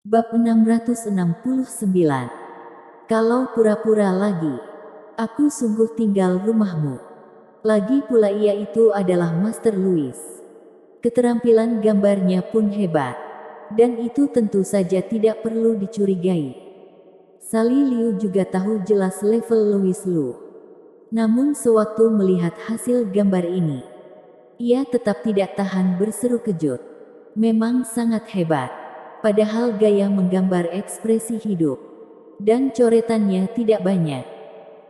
Bab 669. Kalau pura-pura lagi, aku sungguh tinggal rumahmu. Lagi pula ia itu adalah Master Louis. Keterampilan gambarnya pun hebat. Dan itu tentu saja tidak perlu dicurigai. Sally Liu juga tahu jelas level Louis Lu. Namun sewaktu melihat hasil gambar ini, ia tetap tidak tahan berseru kejut. Memang sangat hebat. Padahal gaya menggambar ekspresi hidup dan coretannya tidak banyak.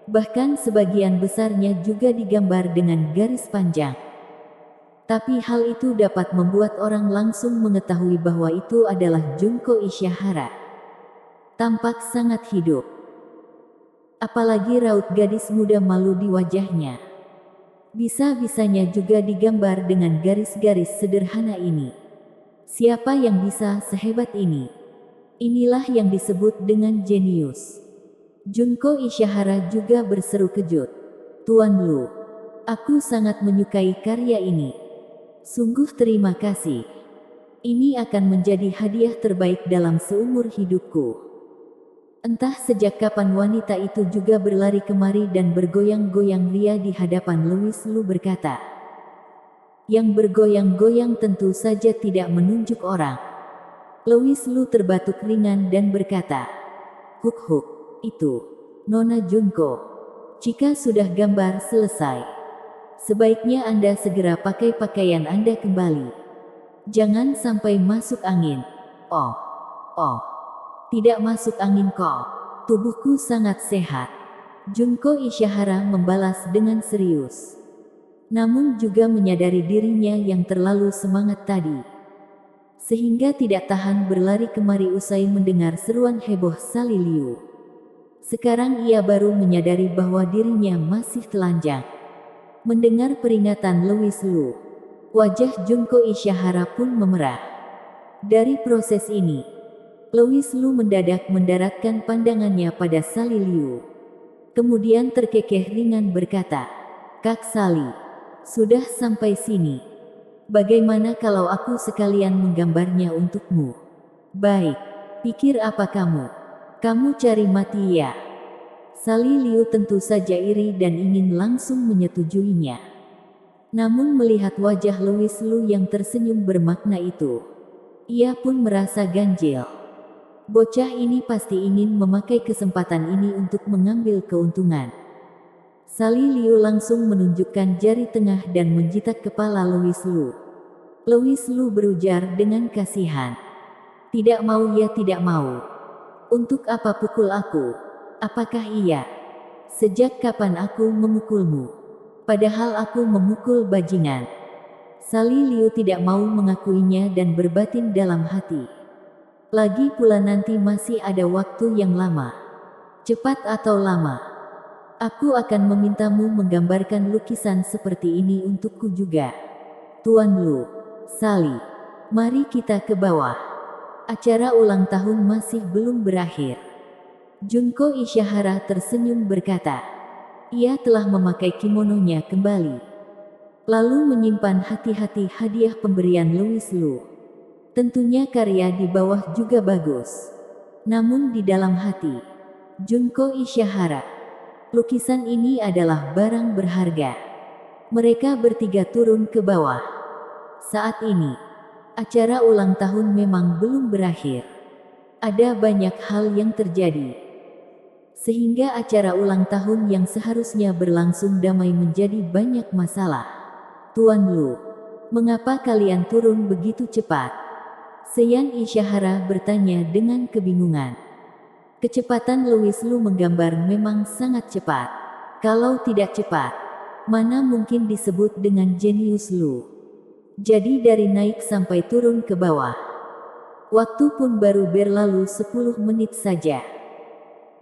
Bahkan sebagian besarnya juga digambar dengan garis panjang. Tapi hal itu dapat membuat orang langsung mengetahui bahwa itu adalah Junko Ishihara. Tampak sangat hidup. Apalagi raut gadis muda malu di wajahnya. Bisa-bisanya juga digambar dengan garis-garis sederhana ini. Siapa yang bisa sehebat ini? Inilah yang disebut dengan jenius. Junko Ishihara juga berseru kejut. Tuan Lu, aku sangat menyukai karya ini. Sungguh terima kasih. Ini akan menjadi hadiah terbaik dalam seumur hidupku. Entah sejak kapan wanita itu juga berlari kemari dan bergoyang-goyang ria di hadapan Louis Lu berkata. Yang bergoyang-goyang tentu saja tidak menunjuk orang. Louis Lu terbatuk ringan dan berkata, "Huk, itu, Nona Junko. Jika sudah gambar selesai, sebaiknya Anda segera pakai pakaian Anda kembali. Jangan sampai masuk angin." Oh, tidak masuk angin kok. Tubuhku sangat sehat. Junko Ishihara membalas dengan serius. Namun juga menyadari dirinya yang terlalu semangat tadi. Sehingga tidak tahan berlari kemari usai mendengar seruan heboh Sally Liu. Sekarang ia baru menyadari bahwa dirinya masih telanjang. Mendengar peringatan Louis Lu, wajah Junko Ishihara pun memerah. Dari proses ini, Louis Lu mendadak mendaratkan pandangannya pada Sally Liu. Kemudian terkekeh ringan berkata, "Kak Sally, sudah sampai sini. Bagaimana kalau aku sekalian menggambarnya untukmu?" "Baik, pikir apa kamu? Kamu cari mati ya?" Sally Liu tentu saja iri dan ingin langsung menyetujuinya. Namun melihat wajah Louis Lu yang tersenyum bermakna itu, ia pun merasa ganjil. Bocah ini pasti ingin memakai kesempatan ini untuk mengambil keuntungan. Sally Liu langsung menunjukkan jari tengah dan menjitak kepala Louis Lu. Louis Lu berujar dengan kasihan. "Tidak mau ya tidak mau. Untuk apa pukul aku? Apakah iya? Sejak kapan aku memukulmu? Padahal aku memukul bajingan." Sally Liu tidak mau mengakuinya dan berbatin dalam hati. Lagi pula nanti masih ada waktu yang lama. Cepat atau lama, aku akan memintamu menggambarkan lukisan seperti ini untukku juga. Tuan Lu, Sally, mari kita ke bawah. Acara ulang tahun masih belum berakhir. Junko Ishihara tersenyum berkata. Ia telah memakai kimononya kembali. Lalu menyimpan hati-hati hadiah pemberian Louis Lu. Tentunya karya di bawah juga bagus. Namun di dalam hati, Junko Ishihara, lukisan ini adalah barang berharga. Mereka bertiga turun ke bawah. Saat ini, acara ulang tahun memang belum berakhir. Ada banyak hal yang terjadi. Sehingga acara ulang tahun yang seharusnya berlangsung damai menjadi banyak masalah. Tuan Lu, mengapa kalian turun begitu cepat? Seiyan Ishihara bertanya dengan kebingungan. Kecepatan Louis Lu menggambar memang sangat cepat. Kalau tidak cepat, mana mungkin disebut dengan jenius Lu. Jadi dari naik sampai turun ke bawah, waktu pun baru berlalu 10 menit saja.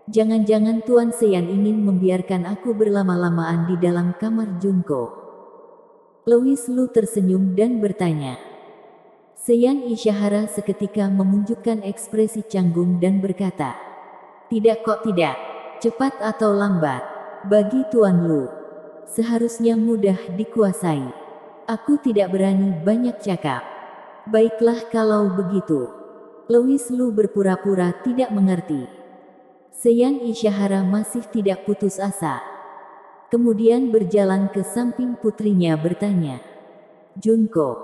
Jangan-jangan Tuan Seiyan ingin membiarkan aku berlama-lamaan di dalam kamar Junko. Louis Lu tersenyum dan bertanya. Seiyan Ishihara seketika menunjukkan ekspresi canggung dan berkata, "Tidak kok tidak, cepat atau lambat, bagi Tuan Lu, seharusnya mudah dikuasai. Aku tidak berani banyak cakap. Baiklah kalau begitu. Louis Lu berpura-pura tidak mengerti. Seyang Isyahara masih tidak putus asa. Kemudian berjalan ke samping putrinya bertanya, Junko,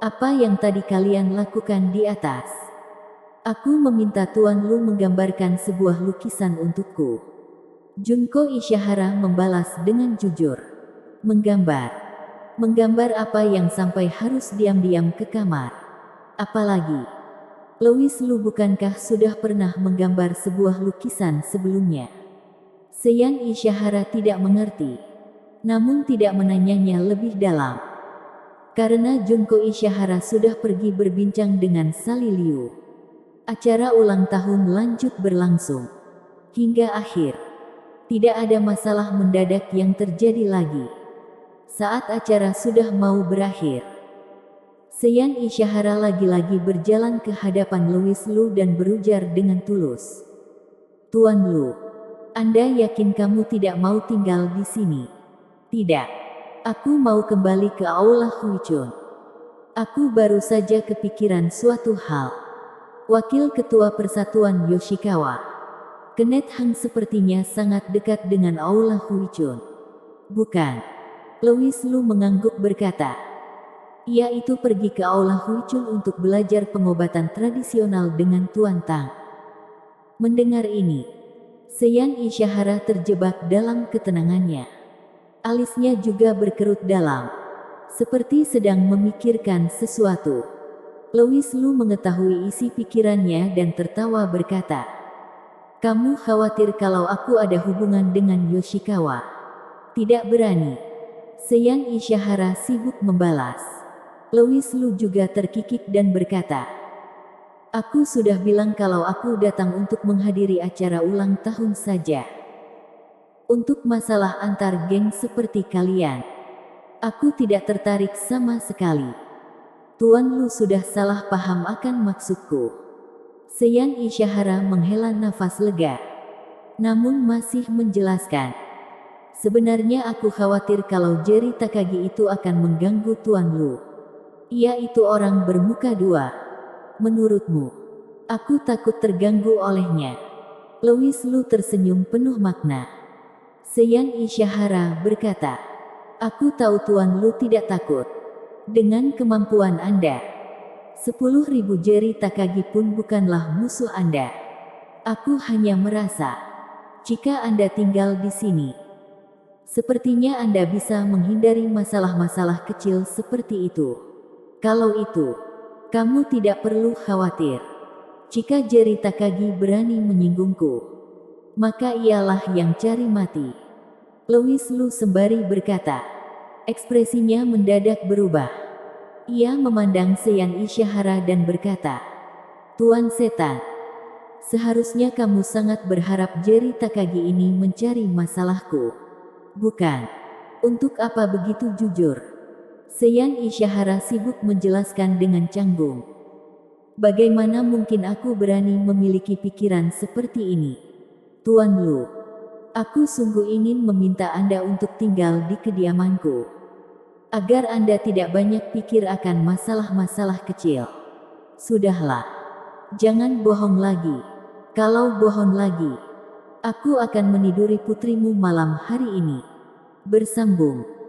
apa yang tadi kalian lakukan di atas? Aku meminta Tuan Lu menggambarkan sebuah lukisan untukku. Junko Isyahara membalas dengan jujur. Menggambar. Menggambar apa yang sampai harus diam-diam ke kamar? Apalagi? Louis Lu bukankah sudah pernah menggambar sebuah lukisan sebelumnya? Seyang Isyahara tidak mengerti, namun tidak menanyanya lebih dalam. Karena Junko Isyahara sudah pergi berbincang dengan Sali Liu. Acara ulang tahun lanjut berlangsung. Hingga akhir. Tidak ada masalah mendadak yang terjadi lagi. Saat acara sudah mau berakhir, Seyang Isyahara lagi-lagi berjalan ke hadapan Louis Lu dan berujar dengan tulus. Tuan Lu, Anda yakin kamu tidak mau tinggal di sini? Tidak. Aku mau kembali ke Aula Huichun. Aku baru saja kepikiran suatu hal. Wakil Ketua Persatuan Yoshikawa, Kenneth Hang sepertinya sangat dekat dengan Aula Huichun. Bukan. Louis Lu mengangguk berkata. Ia itu pergi ke Aula Huichun untuk belajar pengobatan tradisional dengan Tuan Tang. Mendengar ini, Seyang Isyahara terjebak dalam ketenangannya. Alisnya juga berkerut dalam, seperti sedang memikirkan sesuatu. Louis Lu mengetahui isi pikirannya dan tertawa berkata, Kamu khawatir kalau aku ada hubungan dengan Yoshikawa? Tidak berani. Seyang Isyahara sibuk membalas. Louis Lu juga terkikik dan berkata, Aku sudah bilang kalau aku datang untuk menghadiri acara ulang tahun saja. Untuk masalah antar geng seperti kalian, aku tidak tertarik sama sekali. Tuan Lu sudah salah paham akan maksudku. Seyang Isyahara menghela nafas lega, namun masih menjelaskan. Sebenarnya aku khawatir kalau Jerry Takagi itu akan mengganggu Tuan Lu. Ia itu orang bermuka dua. Menurutmu, aku takut terganggu olehnya. Louis Lu tersenyum penuh makna. Seyang Isyahara berkata, Aku tahu Tuan Lu tidak takut. Dengan kemampuan Anda, 10.000 Jerry Takagi pun bukanlah musuh Anda. Aku hanya merasa, jika Anda tinggal di sini, sepertinya Anda bisa menghindari masalah-masalah kecil seperti itu. Kalau itu, kamu tidak perlu khawatir. Jika Jerry Takagi berani menyinggungku, maka ialah yang cari mati. Louis Lu sembari berkata. Ekspresinya mendadak berubah. Ia memandang Seyang Isyahara dan berkata, Tuan Setan, seharusnya kamu sangat berharap Jerry Takagi ini mencari masalahku. Bukan. Untuk apa begitu jujur? Seyang Isyahara sibuk menjelaskan dengan canggung. Bagaimana mungkin aku berani memiliki pikiran seperti ini? Tuan Lu, aku sungguh ingin meminta Anda untuk tinggal di kediamanku. Agar Anda tidak banyak pikir akan masalah-masalah kecil. Sudahlah. Jangan bohong lagi. Kalau bohong lagi, aku akan meniduri putrimu malam hari ini. Bersambung.